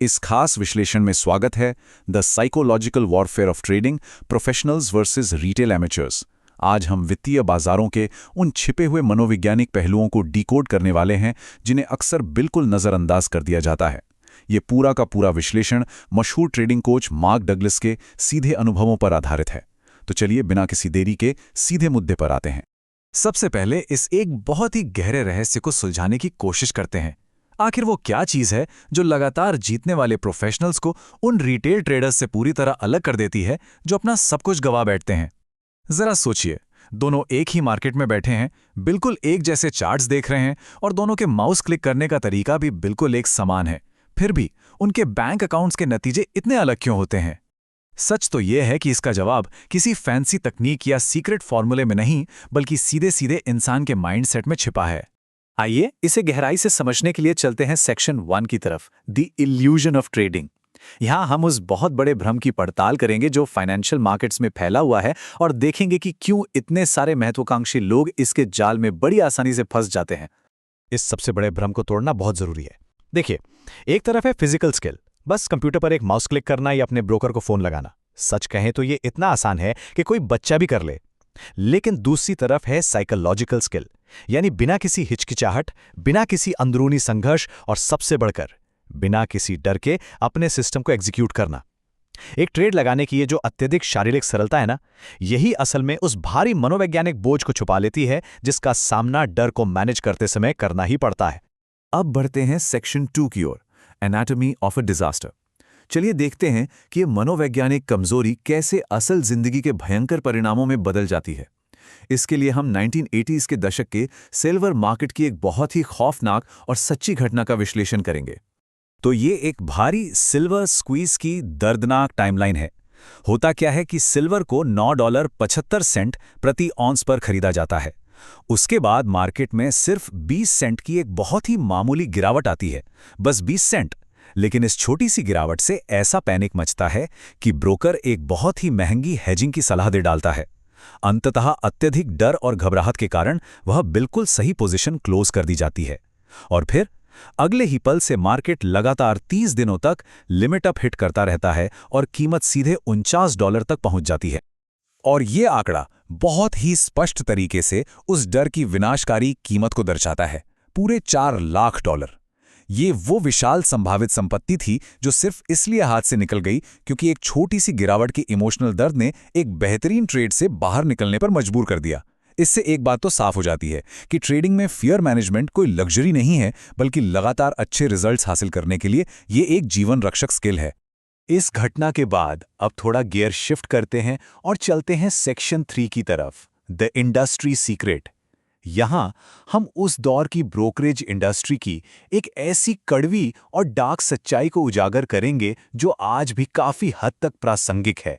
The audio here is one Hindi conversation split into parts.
इस खास विश्लेषण में स्वागत है the psychological warfare of trading professionals versus retail amateurs. आज हम वित्तीय बाजारों के उन छिपे हुए मनोवैज्ञानिक पहलुओं को डिकोड करने वाले हैं जिन्हें अक्सर बिल्कुल नज़रअंदाज कर दिया जाता है। ये पूरा का पूरा विश्लेषण मशहूर ट्रेडिंग कोच मार्क डगलस के सीधे अनुभवों पर आधारित है। तो चलिए बिना किसी देरी के सीधे मुद्दे पर आते हैं। सबसे पहले इस एक बहुत ही गहरे रहस्य को सुलझाने की कोशिश करते हैं। आखिर वो क्या चीज़ है जो लगातार जीतने वाले प्रोफेशनल्स को उन रिटेल ट्रेडर्स से पूरी तरह अलग कर देती है जो अपना सब कुछ गवा बैठते हैं। जरा सोचिए, दोनों एक ही मार्केट में बैठे हैं, बिल्कुल एक जैसे चार्ट्स देख रहे हैं और दोनों के माउस क्लिक करने का तरीका भी बिल्कुल एक समान है। फिर भी उनके बैंक अकाउंट्स के नतीजे इतने अलग क्यों होते हैं? सच तो यह है कि इसका जवाब किसी फैंसी तकनीक या सीक्रेट फॉर्मूले में नहीं, बल्कि सीधे सीधे इंसान के माइंडसेट में छिपा है। आइए इसे गहराई से समझने के लिए चलते हैं सेक्शन 1 की तरफ, द इल्यूजन ऑफ ट्रेडिंग। यहाँ हम उस बहुत बड़े भ्रम की पड़ताल करेंगे जो फाइनेंशियल मार्केट्स में फैला हुआ है और देखेंगे कि क्यों इतने सारे महत्वाकांक्षी लोग इसके जाल में बड़ी आसानी से फंस जाते हैं। इस सबसे बड़े भ्रम को तोड़ना बहुत जरूरी है। देखिए, एक तरफ है फिजिकल स्किल, बस कंप्यूटर पर एक माउस क्लिक करना या अपने ब्रोकर को फोन लगाना। सच कहें तो ये इतना आसान है कि कोई बच्चा भी कर ले। लेकिन दूसरी तरफ है साइकोलॉजिकल स्किल, यानी बिना किसी हिचकिचाहट, बिना किसी अंदरूनी संघर्ष और सबसे बढ़कर बिना किसी डर के अपने सिस्टम को एग्जीक्यूट करना। एक ट्रेड लगाने की ये जो अत्यधिक शारीरिक सरलता है ना, यही असल में उस भारी मनोवैज्ञानिक बोझ को छुपा लेती है जिसका सामना डर को मैनेज करते समय करना ही पड़ता है। अब बढ़ते हैं सेक्शन 2 की ओर, एनाटॉमी ऑफ अ डिजास्टर। चलिए देखते हैं कि ये मनोवैज्ञानिक कमजोरी कैसे असल जिंदगी के भयंकर परिणामों में बदल जाती है। इसके लिए हम 1980s के दशक के सिल्वर मार्केट की एक बहुत ही खौफनाक और सच्ची घटना का विश्लेषण करेंगे। तो ये एक भारी सिल्वर स्क्वीज की दर्दनाक टाइमलाइन है। होता क्या है कि सिल्वर को $9.75 प्रति ऑन्स पर खरीदा जाता है। उसके बाद मार्केट में सिर्फ 20 सेंट की एक बहुत ही मामूली गिरावट आती है, बस 20 सेंट। लेकिन इस छोटी सी गिरावट से ऐसा पैनिक मचता है कि ब्रोकर एक बहुत ही महंगी हेजिंग की सलाह दे डालता है। अंततः अत्यधिक डर और घबराहट के कारण वह बिल्कुल सही पोजीशन क्लोज कर दी जाती है। और फिर अगले ही पल से मार्केट लगातार 30 दिनों तक लिमिट अप हिट करता रहता है और कीमत सीधे $49 तक पहुंच जाती है। और ये आंकड़ा बहुत ही स्पष्ट तरीके से उस डर की विनाशकारी कीमत को दर्शाता है, पूरे $4 लाख। ये वो विशाल संभावित संपत्ति थी जो सिर्फ इसलिए हाथ से निकल गई क्योंकि एक छोटी सी गिरावट के इमोशनल दर्द ने एक बेहतरीन ट्रेड से बाहर निकलने पर मजबूर कर दिया। इससे एक बात तो साफ हो जाती है कि ट्रेडिंग में फियर मैनेजमेंट कोई लग्जरी नहीं है, बल्कि लगातार अच्छे रिजल्ट्स हासिल करने के लिए ये एक जीवन रक्षक स्किल है। इस घटना के बाद अब थोड़ा गियर शिफ्ट करते हैं और चलते हैं सेक्शन 3 की तरफ, द इंडस्ट्री सीक्रेट। यहां हम उस दौर की ब्रोकरेज इंडस्ट्री की एक ऐसी कड़वी और डार्क सच्चाई को उजागर करेंगे जो आज भी काफी हद तक प्रासंगिक है।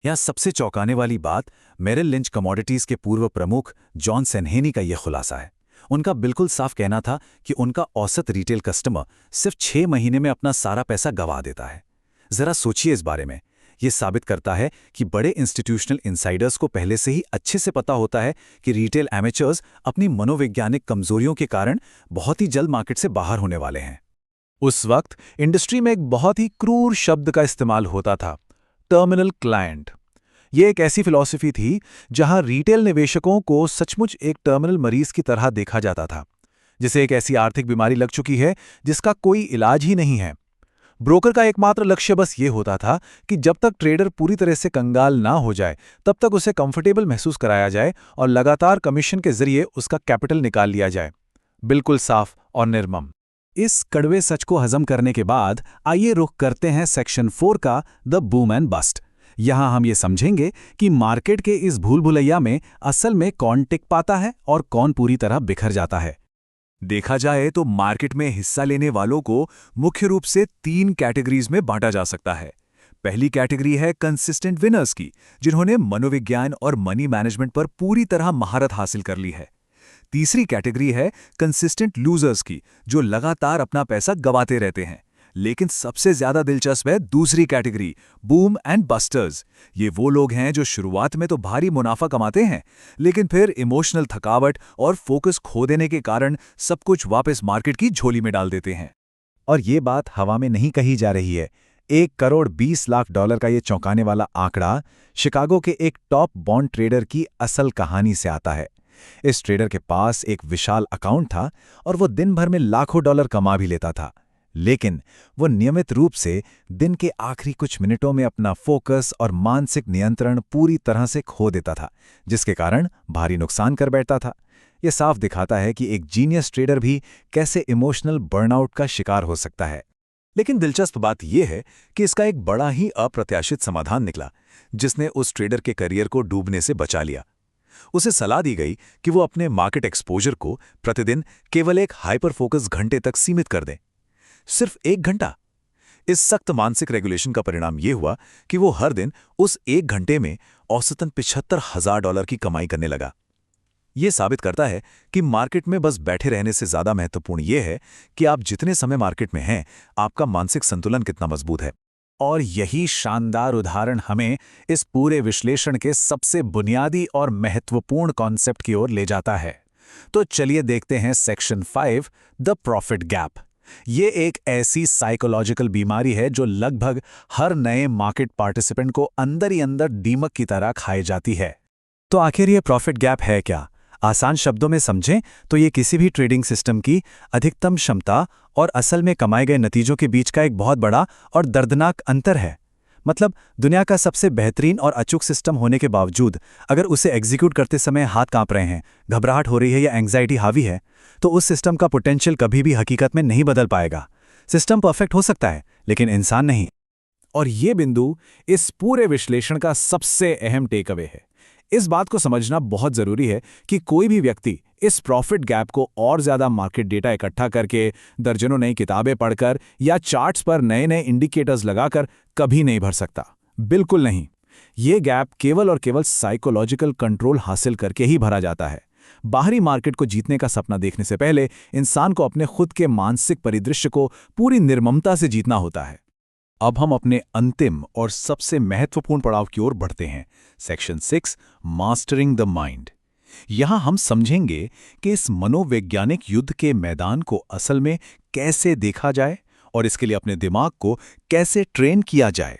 यहां सबसे चौंकाने वाली बात मेरिल लिंच कमोडिटीज के पूर्व प्रमुख जॉन सेनहेनी का यह खुलासा है। उनका बिल्कुल साफ कहना था कि उनका औसत रिटेल कस्टमर सिर्फ 6 महीने में अपना सारा पैसा गंवा देता है। जरा सोचिए इस बारे में। ये साबित करता है कि बड़े इंस्टीट्यूशनल इनसाइडर्स को पहले से ही अच्छे से पता होता है कि रिटेल एमेचर्स अपनी मनोवैज्ञानिक कमजोरियों के कारण बहुत ही जल्द मार्केट से बाहर होने वाले हैं। उस वक्त इंडस्ट्री में एक बहुत ही क्रूर शब्द का इस्तेमाल होता था, टर्मिनल क्लाइंट। ये एक ऐसी फिलॉसफी थी जहां रिटेल निवेशकों को सचमुच एक टर्मिनल मरीज की तरह देखा जाता था, जिसे एक ऐसी आर्थिक बीमारी लग चुकी है जिसका कोई इलाज ही नहीं है। ब्रोकर का एकमात्र लक्ष्य बस ये होता था कि जब तक ट्रेडर पूरी तरह से कंगाल ना हो जाए तब तक उसे कंफर्टेबल महसूस कराया जाए और लगातार कमीशन के जरिए उसका कैपिटल निकाल लिया जाए। बिल्कुल साफ और निर्मम। इस कड़वे सच को हजम करने के बाद आइए रुख करते हैं सेक्शन 4 का, द बूम एंड बस्ट। यहां हम ये समझेंगे कि मार्केट के इस भूल भुलैया में असल में कौन टिक पाता है और कौन पूरी तरह बिखर जाता है। देखा जाए तो मार्केट में हिस्सा लेने वालों को मुख्य रूप से 3 कैटेगरीज में बांटा जा सकता है। पहली कैटेगरी है कंसिस्टेंट विनर्स की, जिन्होंने मनोविज्ञान और मनी मैनेजमेंट पर पूरी तरह महारत हासिल कर ली है। तीसरी कैटेगरी है कंसिस्टेंट लूजर्स की, जो लगातार अपना पैसा गंवाते रहते हैं। लेकिन सबसे ज्यादा दिलचस्प है दूसरी कैटेगरी, बूम एंड बस्टर्स। ये वो लोग हैं जो शुरुआत में तो भारी मुनाफा कमाते हैं, लेकिन फिर इमोशनल थकावट और फोकस खो देने के कारण सब कुछ वापस मार्केट की झोली में डाल देते हैं। और ये बात हवा में नहीं कही जा रही है। 1 करोड़ 20 लाख डॉलर का ये चौंकाने वाला आंकड़ा शिकागो के एक टॉप बॉन्ड ट्रेडर की असल कहानी से आता है। इस ट्रेडर के पास एक विशाल अकाउंट था और वो दिन भर में लाखों डॉलर कमा भी लेता था। लेकिन वो नियमित रूप से दिन के आखिरी कुछ मिनटों में अपना फोकस और मानसिक नियंत्रण पूरी तरह से खो देता था, जिसके कारण भारी नुकसान कर बैठता था। ये साफ दिखाता है कि एक जीनियस ट्रेडर भी कैसे इमोशनल बर्नआउट का शिकार हो सकता है। लेकिन दिलचस्प बात यह है कि इसका एक बड़ा ही अप्रत्याशित समाधान निकला, जिसने उस ट्रेडर के करियर को डूबने से बचा लिया। उसे सलाह दी गई कि वो अपने मार्केट एक्सपोजर को प्रतिदिन केवल एक हाइपर फोकस घंटे तक सीमित कर दें। सिर्फ 1 घंटा। इस सख्त मानसिक रेगुलेशन का परिणाम यह हुआ कि वो हर दिन उस 1 घंटे में औसतन $75,000 की कमाई करने लगा। यह साबित करता है कि मार्केट में बस बैठे रहने से ज्यादा महत्वपूर्ण यह है कि आप जितने समय मार्केट में हैं, आपका मानसिक संतुलन कितना मजबूत है। और यही शानदार उदाहरण हमें इस पूरे विश्लेषण के सबसे बुनियादी और महत्वपूर्ण कॉन्सेप्ट की ओर ले जाता है। तो चलिए देखते हैं सेक्शन 5, द प्रॉफिट गैप। ये एक ऐसी साइकोलॉजिकल बीमारी है जो लगभग हर नए मार्केट पार्टिसिपेंट को अंदर ही अंदर दीमक की तरह खाई जाती है। तो आखिर ये प्रॉफिट गैप है क्या? आसान शब्दों में समझें तो ये किसी भी ट्रेडिंग सिस्टम की अधिकतम क्षमता और असल में कमाए गए नतीजों के बीच का एक बहुत बड़ा और दर्दनाक अंतर है। मतलब दुनिया का सबसे बेहतरीन और अचूक सिस्टम होने के बावजूद अगर उसे एग्जीक्यूट करते समय हाथ कांप रहे हैं, घबराहट हो रही है या एंग्जाइटी हावी है, तो उस सिस्टम का पोटेंशियल कभी भी हकीकत में नहीं बदल पाएगा। सिस्टम परफेक्ट हो सकता है, लेकिन इंसान नहीं। और ये बिंदु इस पूरे विश्लेषण का सबसे अहम टेकअवे है। इस बात को समझना बहुत जरूरी है कि कोई भी व्यक्ति इस प्रॉफिट गैप को और ज्यादा मार्केट डेटा इकट्ठा करके, दर्जनों नई किताबें पढ़कर या चार्ट्स पर नए नए इंडिकेटर्स लगाकर कभी नहीं भर सकता। बिल्कुल नहीं। ये गैप केवल और केवल साइकोलॉजिकल कंट्रोल हासिल करके ही भरा जाता है। बाहरी मार्केट को जीतने का सपना देखने से पहले इंसान को अपने खुद के मानसिक परिदृश्य को पूरी निर्ममता से जीतना होता है। अब हम अपने अंतिम और सबसे महत्वपूर्ण पड़ाव की ओर बढ़ते हैं, सेक्शन 6, मास्टरिंग द माइंड। यहां हम समझेंगे कि इस मनोवैज्ञानिक युद्ध के मैदान को असल में कैसे देखा जाए और इसके लिए अपने दिमाग को कैसे ट्रेन किया जाए।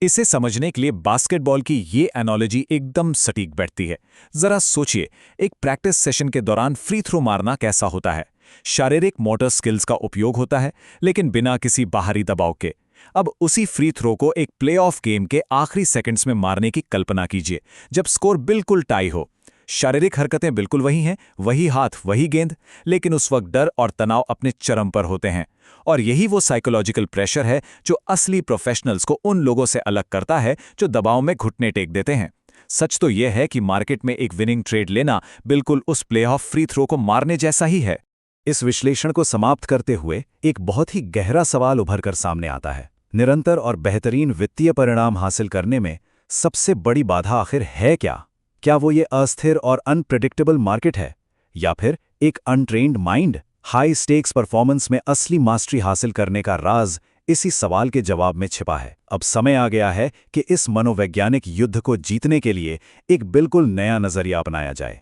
इसे समझने के लिए बास्केटबॉल की ये एनालॉजी एकदम सटीक बैठती है। जरा सोचिए, एक प्रैक्टिस सेशन के दौरान फ्री थ्रो मारना कैसा होता है। शारीरिक मोटर स्किल्स का उपयोग होता है, लेकिन बिना किसी बाहरी दबाव के। अब उसी फ्री थ्रो को एक प्लेऑफ गेम के आखिरी सेकंड्स में मारने की कल्पना कीजिए, जब स्कोर बिल्कुल टाई हो। शारीरिक हरकतें बिल्कुल वही हैं, वही हाथ, वही गेंद, लेकिन उस वक्त डर और तनाव अपने चरम पर होते हैं। और यही वो साइकोलॉजिकल प्रेशर है जो असली प्रोफेशनल्स को उन लोगों से अलग करता है जो दबाव में घुटने टेक देते हैं। सच तो यह है कि मार्केट में एक विनिंग ट्रेड लेना बिल्कुल उस प्लेऑफ फ्री थ्रो को मारने जैसा ही है। इस विश्लेषण को समाप्त करते हुए एक बहुत ही गहरा सवाल उभर कर सामने आता है। निरंतर और बेहतरीन वित्तीय परिणाम हासिल करने में सबसे बड़ी बाधा आखिर है क्या? क्या वो ये अस्थिर और अनप्रेडिक्टेबल मार्केट है, या फिर एक untrained mind? High stakes performance में असली मास्टरी हासिल करने का राज इसी सवाल के जवाब में छिपा है। अब समय आ गया है कि इस मनोवैज्ञानिक युद्ध को जीतने के लिए एक बिल्कुल नया नजरिया अपनाया जाए।